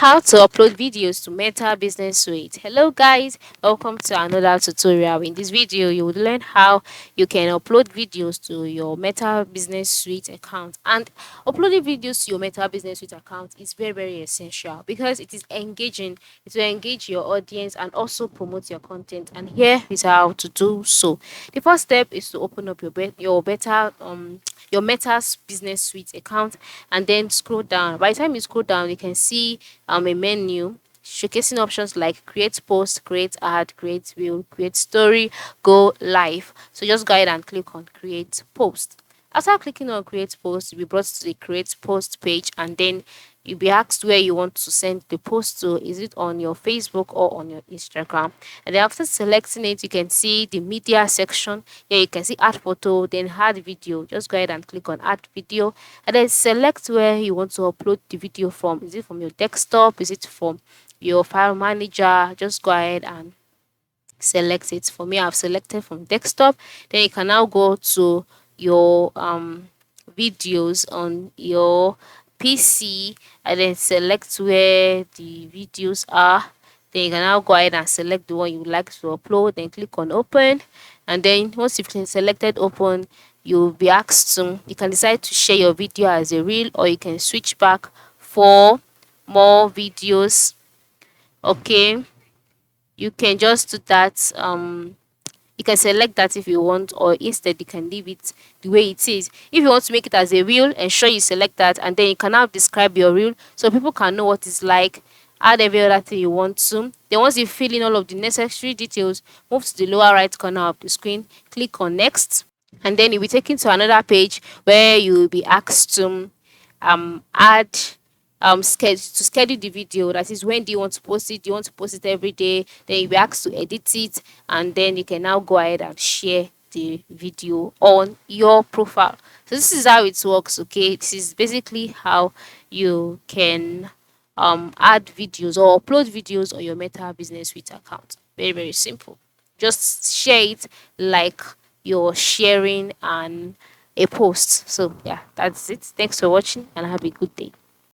How to upload videos to Meta Business Suite. Hello guys, welcome to another tutorial. In this video, you will learn how you can upload videos to your Meta Business Suite account. And uploading videos to your Meta Business Suite account is very essential because it is engaging. It will engage your audience and also promote your content. And here is how to do so. The first step is to open up your Meta's Business Suite account and then scroll down. By the time you scroll down, you can see a menu showcasing options like create post, create ad, create reel, create story, go live. So just go ahead and click on create post. After clicking on create post, you'll be brought to the create post page, and then you'll be asked where you want to send the post to. Is it on your Facebook or on your Instagram? And then after selecting it, you can see the media section. Here you can see add photo, then add video. Just go ahead and click on add video, and then select where you want to upload the video from. Is it from your desktop? Is it from your file manager? Just go ahead and select it. For me, I've selected from desktop. Then you can now go to your videos on your PC and then select where the videos are. Then you can now go ahead and select the one you would like to upload, then click on open. And then once you've selected open, you'll be asked to, you can decide to share your video as a reel, or you can switch back for more videos. Okay, you can just do that. You can select that if you want, or instead you can leave it the way it is. If you want to make it as a reel, ensure you select that, and then you can now describe your reel so people can know what it's like. Add every other thing you want to. Then once you fill in all of the necessary details, move to the lower right corner of the screen, click on next, and then you'll be taken to another page where you will be asked to add schedule the video. That is, when do you want to post it? Do you want to post it every day? Then you'll be asked to edit it, and then you can now go ahead and share the video on your profile. So this is how it works. Okay, this is basically how you can add videos or upload videos on your Meta Business Suite account. Very simple. Just share it like you're sharing a post. So yeah, that's it. Thanks for watching and have a good day.